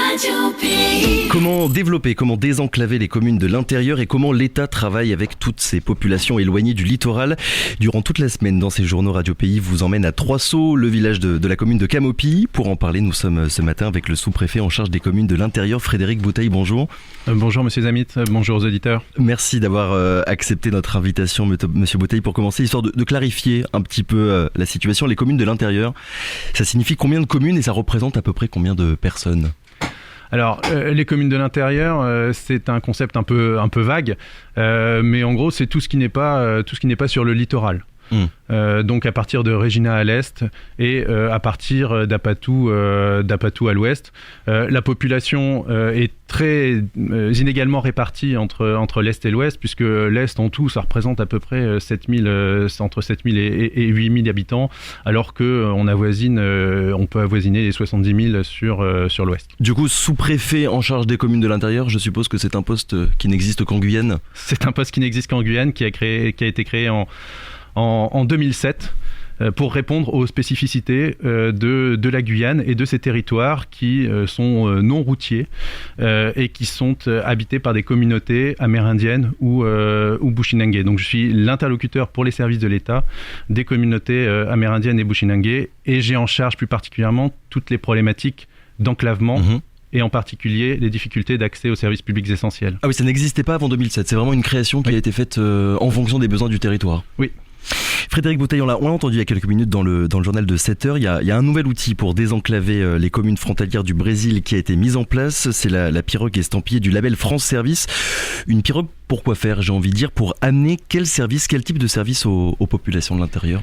Radio Pays. Comment développer, comment désenclaver les communes de l'intérieur et comment l'État travaille avec toutes ces populations éloignées du littoral. Durant toute la semaine, dans ces journaux Radio Pays vous emmène à Trois-Sauts, le village de la commune de Camopy. Pour en parler, nous sommes ce matin avec le sous-préfet en charge des communes de l'intérieur, Frédéric Bouteille. Bonjour. Bonjour Monsieur Zamit, bonjour aux auditeurs. Merci d'avoir accepté notre invitation, Monsieur Bouteille, pour commencer, histoire de clarifier un petit peu la situation. Les communes de l'intérieur, ça signifie combien de communes et ça représente à peu près combien de personnes ? Alors, les communes de l'intérieur, c'est un concept un peu vague, mais en gros, c'est tout ce qui n'est pas sur le littoral. Donc à partir de Regina à l'est et à partir d'Apatou à l'ouest. La population est très inégalement répartie entre l'est et l'ouest, puisque l'est en tout ça représente à peu près entre 7000 et 8000 habitants, alors qu'on peut avoisiner les 70 000 sur l'ouest. Du coup, sous-préfet en charge des communes de l'intérieur, je suppose que c'est un poste qui n'existe qu'en Guyane. C'est un poste qui n'existe qu'en Guyane, qui a été créé en 2007 pour répondre aux spécificités de la Guyane et de ses territoires qui sont non routiers et qui sont habités par des communautés amérindiennes ou bushinangé. Donc je suis l'interlocuteur pour les services de l'État des communautés amérindiennes et bushinangé et j'ai en charge plus particulièrement toutes les problématiques d'enclavement. Et en particulier les difficultés d'accès aux services publics essentiels. Ah oui, ça n'existait pas avant 2007, c'est vraiment une création qui a été faite en fonction des besoins du territoire. Oui. Frédéric Bouteille, on l'a entendu il y a quelques minutes dans le journal de 7h, il y a un nouvel outil pour désenclaver les communes frontalières du Brésil qui a été mis en place, c'est la pirogue estampillée du label France Service. Une pirogue pour quoi faire, j'ai envie de dire, pour amener quel type de service aux populations de l'intérieur ?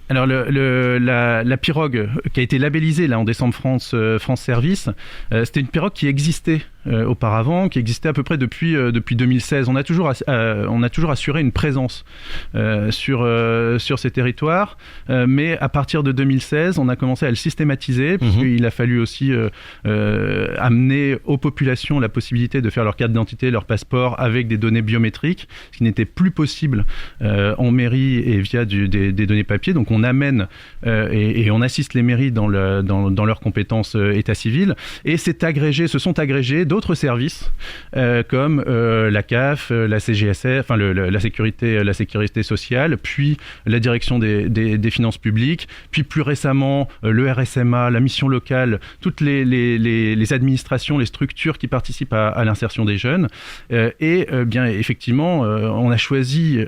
Alors la pirogue qui a été labellisée là en décembre France Service, c'était une pirogue qui existait auparavant, qui existait à peu près depuis 2016. On a toujours assuré une présence sur ces territoires, mais à partir de 2016, on a commencé à le systématiser, puisqu'il a fallu aussi amener aux populations la possibilité de faire leur carte d'identité, leur passeport avec des données biométriques, ce qui n'était plus possible en mairie et via des données papier. Donc on amène et on assiste les mairies dans leurs compétences état civil, et se sont agrégés d'autres services comme la CAF, la CGSF, enfin la sécurité sociale, puis la direction des finances publiques, puis plus récemment le RSMA, la mission locale, toutes les administrations, les structures qui participent à l'insertion des jeunes. Bien effectivement, on a choisi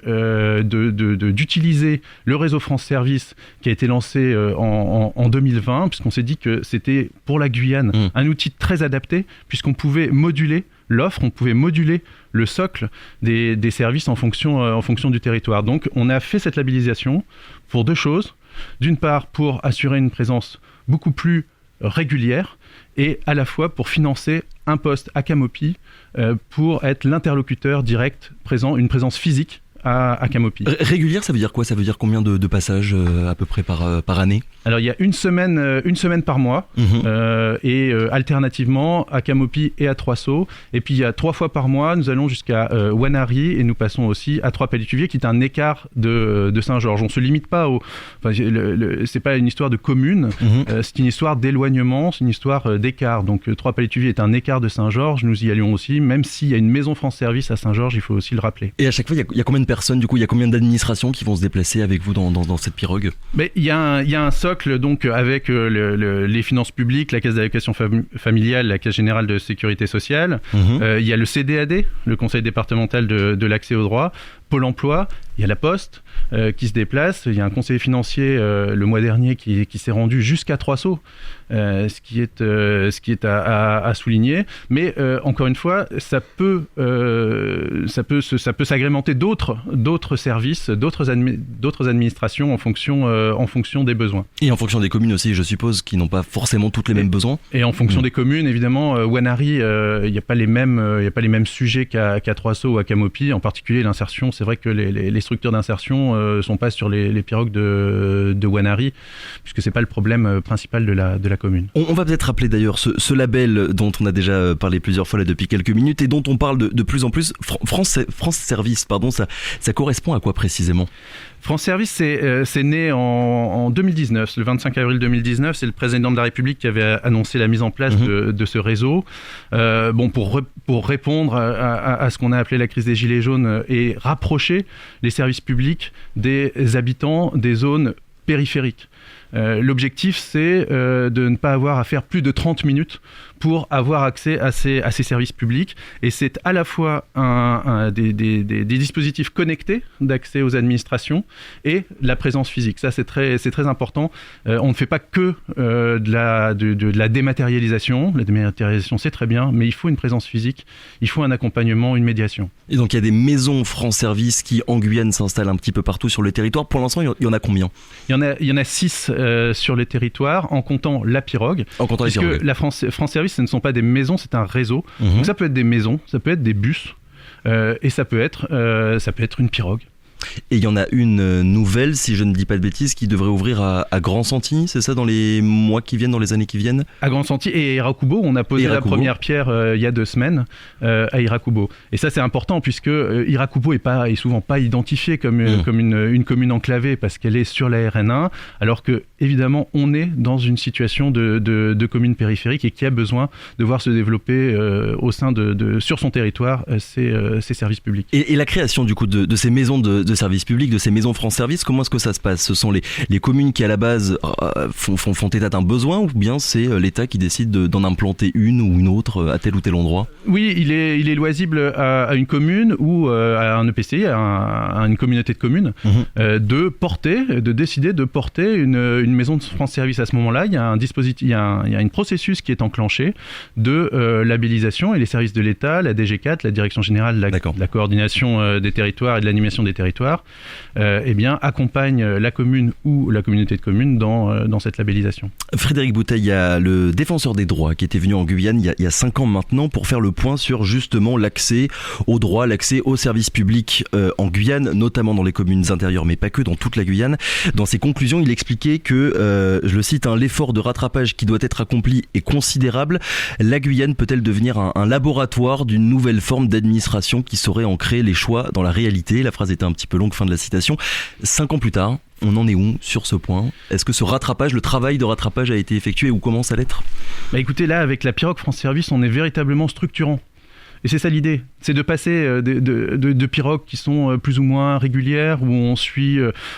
d'utiliser le réseau France Service qui a été lancé en 2020, puisqu'on s'est dit que c'était pour la Guyane un outil très adapté, puisqu'on pouvait moduler l'offre, on pouvait moduler le socle des services en fonction du territoire. Donc on a fait cette labellisation pour deux choses. D'une part, pour assurer une présence beaucoup plus régulière, et à la fois pour financer un poste à Camopy pour être l'interlocuteur direct présent, une présence physique à Camopy. Régulière, ça veut dire quoi ? Ça veut dire combien de passages à peu près par année ? Alors il y a une semaine par mois, et alternativement à Camopy et à Trois-Sauts. Et puis il y a 3 fois par mois, nous allons jusqu'à Wanari et nous passons aussi à Trois-Pélétuviers, qui est un écart de Saint-Georges. On ne se limite pas c'est pas une histoire de commune, c'est une histoire d'éloignement, c'est une histoire d'écart. Donc Trois-Pélétuviers est un écart de Saint-Georges, nous y allions aussi, même s'il y a une maison France Service à Saint-Georges, il faut aussi le rappeler. Et à chaque fois, il y a combien de personnes, du coup, il y a combien d'administrations qui vont se déplacer avec vous dans cette pirogue ? Mais il y a un socle donc avec les finances publiques, la caisse d'allocation familiale, la caisse générale de sécurité sociale. Il y a le CDAD, le conseil départemental de l'accès aux droits, Pôle emploi, il y a la Poste qui se déplace, il y a un conseiller financier le mois dernier qui s'est rendu jusqu'à Trois-Sauts, ce qui est à souligner. Mais encore une fois, ça peut s'agrémenter d'autres services, d'autres administrations en fonction des besoins. Et en fonction des communes aussi, je suppose, qui n'ont pas forcément toutes les mêmes besoins. Et en fonction des communes, évidemment, Wanari, il n'y a pas les mêmes sujets qu'à Trois-Sauts ou à Camopy, en particulier l'insertion. C'est vrai que les structures d'insertion ne sont pas sur les pirogues de Wanari, puisque ce n'est pas le problème principal de la commune. On va peut-être rappeler d'ailleurs ce label dont on a déjà parlé plusieurs fois là depuis quelques minutes et dont on parle de plus en plus. France Service, pardon, ça correspond à quoi précisément ? France Service, c'est né en 2019, le 25 avril 2019. C'est le président de la République qui avait annoncé la mise en place de ce réseau. Pour répondre à ce qu'on a appelé la crise des Gilets jaunes et rapprocher les services publics des habitants des zones périphériques. L'objectif, c'est de ne pas avoir à faire plus de 30 minutes pour avoir accès à ces services publics. Et c'est à la fois des dispositifs connectés d'accès aux administrations et la présence physique. Ça, c'est très important. On ne fait pas que de la dématérialisation. La dématérialisation, c'est très bien, mais il faut une présence physique, il faut un accompagnement, une médiation. Et donc, il y a des maisons France Service qui, en Guyane, s'installent un petit peu partout sur le territoire. Pour l'instant, il y en a combien ? Il y en a 6 sur le territoire, en comptant la pirogue. Puisque la France Service, ce ne sont pas des maisons, c'est un réseau. Donc ça peut être des maisons, ça peut être des bus, et ça peut être une pirogue. Et il y en a une nouvelle, si je ne dis pas de bêtises, qui devrait ouvrir à Grand-Santi, c'est ça, dans les mois qui viennent, dans les années qui viennent ? À Grand-Santi et Irakubo, on a posé la première pierre il y a 2 semaines à Irakubo. Et ça, c'est important puisque Irakubo est souvent pas identifié comme une commune enclavée parce qu'elle est sur la RN1, alors que évidemment, on est dans une situation de commune périphérique et qui a besoin de voir se développer sur son territoire ces services publics. Et la création du coup de ces maisons de services publics, de ces maisons France Service, comment est-ce que ça se passe ? Ce sont les communes qui à la base font état d'un besoin, ou bien c'est l'État qui décide d'en implanter une ou une autre à tel ou tel endroit ? Oui, il est loisible à une commune ou à un EPCI, à une communauté de communes, de décider de porter une maison de France Service. À ce moment-là, il y a un dispositif, il y a un processus qui est enclenché de labellisation, et les services de l'État, la DG4, la Direction Générale de la Coordination des Territoires et de l'Animation des Territoires, accompagne la commune ou la communauté de communes dans cette labellisation. Frédéric Bouteille, il y a le défenseur des droits qui était venu en Guyane il y a 5 ans maintenant pour faire le point sur justement l'accès aux droits, l'accès aux services publics en Guyane, notamment dans les communes intérieures, mais pas que, dans toute la Guyane. Dans ses conclusions, il expliquait que, je le cite, l'effort de rattrapage qui doit être accompli est considérable. La Guyane peut-elle devenir un laboratoire d'une nouvelle forme d'administration qui saurait ancrer les choix dans la réalité ? La phrase était un petit peu longue, fin de la citation. 5 ans plus tard, on en est où sur ce point ? Est-ce que le travail de rattrapage a été effectué ou commence à l'être ? Écoutez, là, avec la pirogue France Service, on est véritablement structurant. Et c'est ça l'idée, c'est de passer de pirogues qui sont plus ou moins régulières, où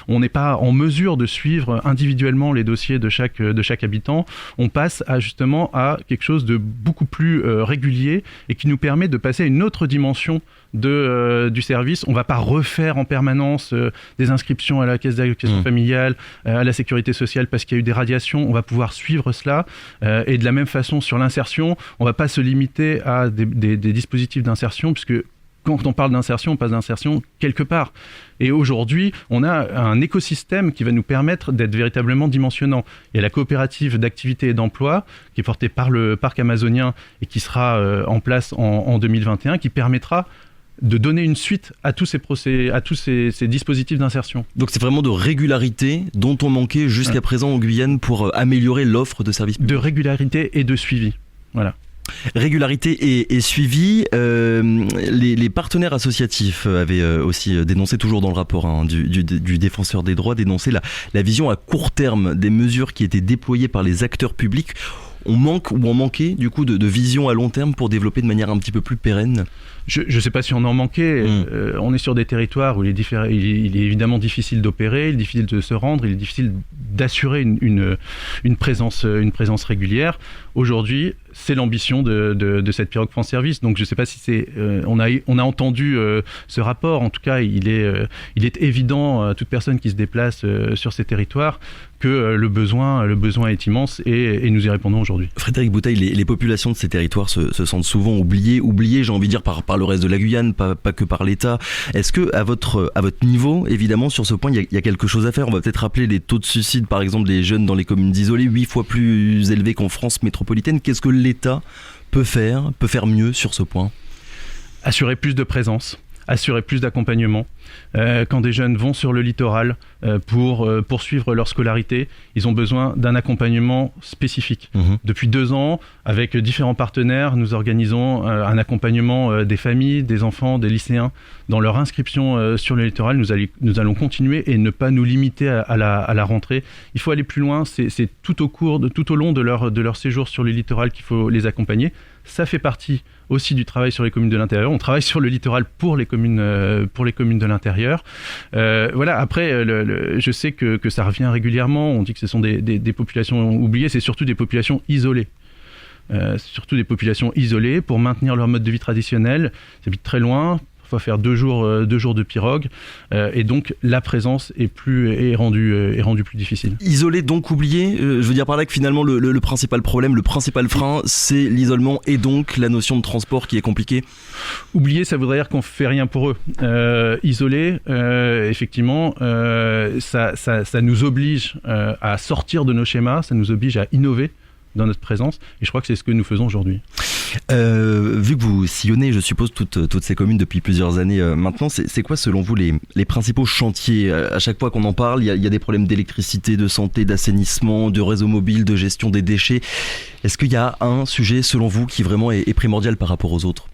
on n'est pas en mesure de suivre individuellement les dossiers de chaque habitant. On passe justement à quelque chose de beaucoup plus régulier et qui nous permet de passer à une autre dimension du service. On ne va pas refaire en permanence des inscriptions à la caisse d'allocation familiale, à la sécurité sociale parce qu'il y a eu des radiations. On va pouvoir suivre cela. Et de la même façon, sur l'insertion, on ne va pas se limiter à des dispositifs d'insertion, puisque quand on parle d'insertion, on passe d'insertion quelque part. Et aujourd'hui, on a un écosystème qui va nous permettre d'être véritablement dimensionnant. Il y a la coopérative d'activité et d'emploi qui est portée par le parc amazonien et qui sera en place en 2021, qui permettra de donner une suite à tous ces dispositifs d'insertion. Donc c'est vraiment de régularité dont on manquait jusqu'à présent en Guyane pour améliorer l'offre de services publics. De régularité et de suivi. Voilà. Régularité et suivi, les partenaires associatifs avaient aussi dénoncé, toujours dans le rapport du défenseur des droits, dénoncé la vision à court terme des mesures qui étaient déployées par les acteurs publics. On manquait du coup de vision à long terme pour développer de manière un petit peu plus pérenne ? Je ne sais pas si on en manquait. On est sur des territoires où il est évidemment difficile d'opérer, il est difficile de se rendre, il est difficile d'assurer une présence régulière. Aujourd'hui, c'est l'ambition de cette pirogue France Service. Donc je ne sais pas si c'est... on a entendu ce rapport. En tout cas, il est évident à toute personne qui se déplace sur ces territoires que le besoin est immense et nous y répondons aujourd'hui. Frédéric Bouteille, les populations de ces territoires se sentent souvent oubliées, j'ai envie de dire, par le reste de la Guyane, pas que par l'État. Est-ce que à votre niveau, évidemment, sur ce point, il y a quelque chose à faire ? On va peut-être rappeler les taux de suicide, par exemple, des jeunes dans les communes isolées, 8 fois plus élevés qu'en France métropolitaine. Qu'est-ce que l'État peut faire mieux sur ce point ? Assurer plus de présence, assurer plus d'accompagnement. Quand des jeunes vont sur le littoral pour poursuivre leur scolarité, ils ont besoin d'un accompagnement spécifique. Depuis 2 ans, avec différents partenaires, nous organisons un accompagnement des familles, des enfants, des lycéens dans leur inscription sur le littoral. Nous allons continuer et ne pas nous limiter à la rentrée. Il faut aller plus loin, c'est tout au long de leur séjour sur le littoral qu'il faut les accompagner. Ça fait partie aussi du travail sur les communes de l'intérieur. On travaille sur le littoral pour les communes de l'intérieur. Voilà. Après, je sais que ça revient régulièrement. On dit que ce sont des populations oubliées. C'est surtout des populations isolées. Pour maintenir leur mode de vie traditionnel. Ils habitent très loin. Faire 2 jours de pirogue, et donc la présence est rendue plus difficile. Isolé, donc oublié, je veux dire par là que finalement le principal problème, le principal frein, c'est l'isolement et donc la notion de transport qui est compliquée. Oublié, ça voudrait dire qu'on fait rien pour eux. Isolé, effectivement, ça nous oblige à sortir de nos schémas, ça nous oblige à innover dans notre présence, et je crois que c'est ce que nous faisons aujourd'hui. Vu que vous sillonnez, je suppose, toutes ces communes depuis plusieurs années maintenant, c'est quoi selon vous les principaux chantiers ? À chaque fois qu'on en parle, il y a des problèmes d'électricité, de santé, d'assainissement, de réseau mobile, de gestion des déchets. Est-ce qu'il y a un sujet selon vous qui vraiment est primordial par rapport aux autres ?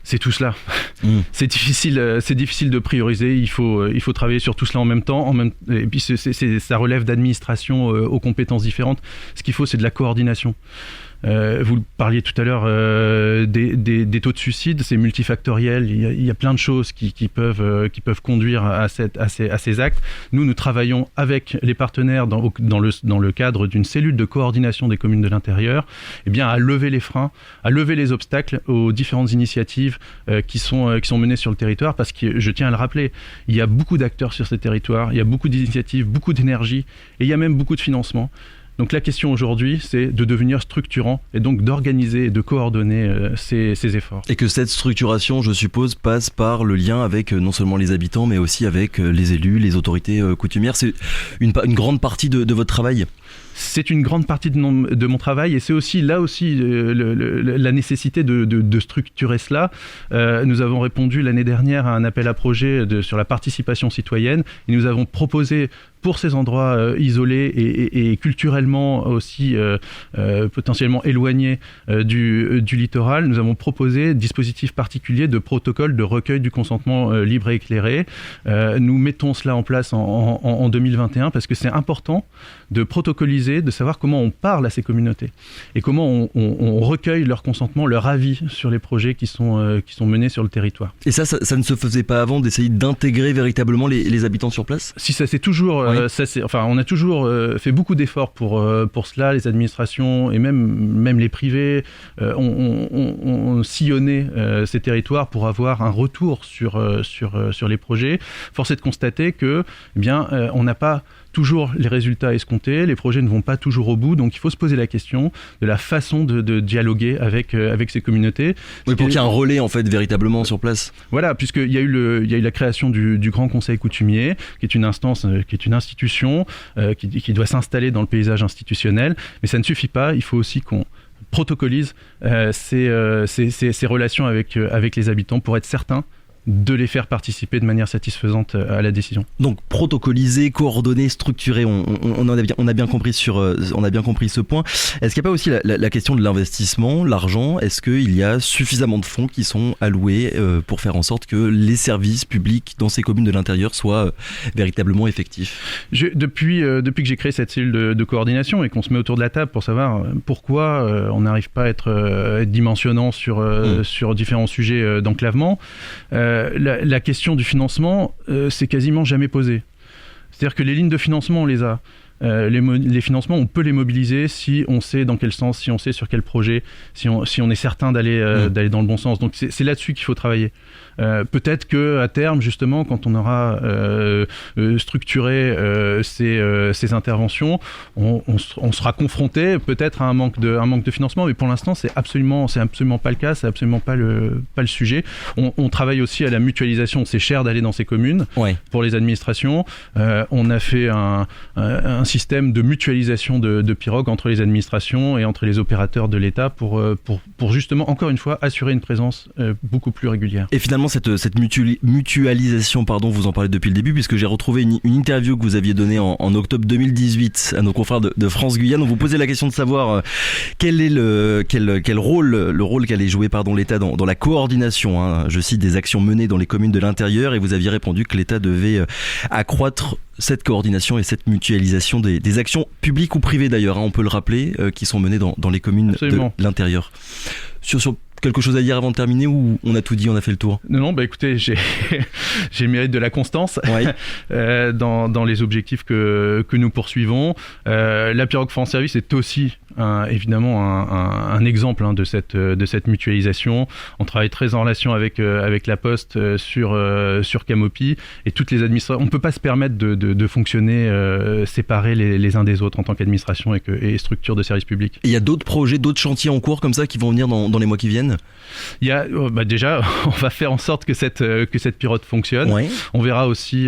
C'est tout cela. C'est difficile de prioriser. Il faut travailler sur tout cela en même temps. Et puis ça relève d'administrations aux compétences différentes. Ce qu'il faut, c'est de la coordination. Vous parliez tout à l'heure des taux de suicide, c'est multifactoriel. Il y a plein de choses qui peuvent conduire à ces actes. Nous travaillons avec les partenaires dans le cadre d'une cellule de coordination des communes de l'intérieur, à lever les freins, à lever les obstacles aux différentes initiatives qui sont menées sur le territoire, parce que je tiens à le rappeler, il y a beaucoup d'acteurs sur ces territoires, il y a beaucoup d'initiatives, beaucoup d'énergie, et il y a même beaucoup de financement. Donc la question aujourd'hui, c'est de devenir structurant et donc d'organiser et de coordonner ces efforts. Et que cette structuration, je suppose, passe par le lien avec non seulement les habitants, mais aussi avec les élus, les autorités coutumières. C'est une grande partie de votre travail ? C'est une grande partie de mon travail, et c'est aussi là la nécessité de structurer cela. Nous avons répondu l'année dernière à un appel à projet sur la participation citoyenne, et nous avons proposé pour ces endroits isolés et culturellement aussi potentiellement éloignés du littoral, nous avons proposé dispositifs particuliers de protocole de recueil du consentement libre et éclairé. Nous mettons cela en place en 2021 parce que c'est important de protocoliser, de savoir comment on parle à ces communautés et comment on recueille leur consentement, leur avis sur les projets qui sont menés sur le territoire. Et ça ne se faisait pas avant d'essayer d'intégrer véritablement les habitants sur place ? Si, ça c'est toujours... Oui. On a toujours fait beaucoup d'efforts pour cela, les administrations et même les privés ont sillonné ces territoires pour avoir un retour sur les projets. Force est de constater que on n'a pas toujours les résultats escomptés, les projets ne vont pas toujours au bout, donc il faut se poser la question de la façon de dialoguer avec ces communautés. Oui, pour qu'il y ait un relais en fait véritablement sur place. Voilà, puisqu'il y a eu la création du Grand Conseil coutumier, qui est une instance, qui est une institution qui doit s'installer dans le paysage institutionnel, mais ça ne suffit pas, il faut aussi qu'on protocolise ces relations avec les habitants pour être certain de les faire participer de manière satisfaisante à la décision. Donc protocoliser, coordonner, structurer, on a bien compris ce point. Est-ce qu'il n'y a pas aussi la question de l'investissement, l'argent ? Est-ce qu'il y a suffisamment de fonds qui sont alloués pour faire en sorte que les services publics dans ces communes de l'intérieur soient véritablement effectifs ? Depuis que j'ai créé cette cellule de coordination et qu'on se met autour de la table pour savoir pourquoi on n'arrive pas à être dimensionnant sur différents sujets d'enclavement, la question du financement, c'est quasiment jamais posée. C'est-à-dire que les lignes de financement, on les a. Les financements, on peut les mobiliser si on sait dans quel sens, si on sait sur quel projet, si on est certain d'aller dans le bon sens. Donc c'est là-dessus qu'il faut travailler. Peut-être qu'à terme, justement, quand on aura structuré ces interventions, on sera confronté peut-être à un manque de financement, mais pour l'instant, c'est absolument pas le cas, c'est absolument pas le sujet. On travaille aussi à la mutualisation. C'est cher d'aller dans ces communes pour les administrations. On a fait un système de mutualisation de pirogues entre les administrations et entre les opérateurs de l'État pour justement, encore une fois, assurer une présence beaucoup plus régulière. Et finalement, cette mutualisation, vous en parlez depuis le début, puisque j'ai retrouvé une interview que vous aviez donnée en octobre 2018 à nos confrères de France Guyane. On vous posait la question de savoir quel est le rôle qu'allait jouer l'État dans la coordination, je cite, des actions menées dans les communes de l'intérieur, et vous aviez répondu que l'État devait accroître cette coordination et cette mutualisation des actions publiques ou privées d'ailleurs, on peut le rappeler, qui sont menées dans les communes Absolument. de l'intérieur. Sur quelque chose à dire avant de terminer, ou on a tout dit, on a fait le tour? Non, écoutez, j'ai mérite de la constance dans les objectifs que nous poursuivons. La pirogue France Service est aussi évidemment un exemple de cette mutualisation. On travaille très en relation avec la Poste sur Camopi, et toutes les administrations. On ne peut pas se permettre de fonctionner séparés les uns des autres en tant qu'administration et structure de service public. Il y a d'autres projets, d'autres chantiers en cours comme ça qui vont venir dans les mois qui viennent? Il y a déjà, on va faire en sorte que cette pirogue fonctionne. Ouais. On verra aussi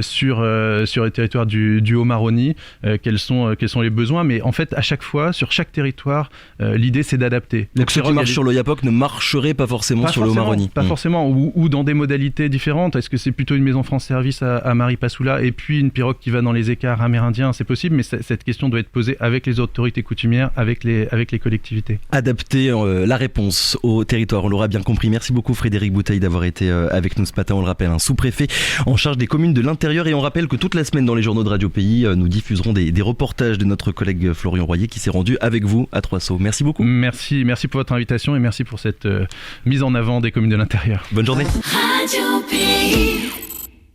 sur les territoires du Haut-Maroni quels sont les besoins, mais en fait à chaque fois, sur chaque territoire, l'idée c'est d'adapter. Donc ce qui marche sur l'Oyapock ne marcherait pas forcément sur le Haut-Maroni. Pas forcément, ou dans des modalités différentes. Est-ce que c'est plutôt une maison France Service à Maripasoula et puis une pirogue qui va dans les écarts amérindiens? C'est possible, mais cette question doit être posée avec les autorités coutumières, avec les collectivités. Adapter la réponse au territoire, on l'aura bien compris. Merci beaucoup Frédéric Bouteille d'avoir été avec nous ce matin. On le rappelle, un sous-préfet en charge des communes de l'intérieur, et on rappelle que toute la semaine dans les journaux de Radio Pays, nous diffuserons des reportages de notre collègue Florian Royer qui s'est rendu avec vous à Trois-Sauts. Merci beaucoup. Merci pour votre invitation et merci pour cette mise en avant des communes de l'intérieur. Bonne journée. Radio Pays.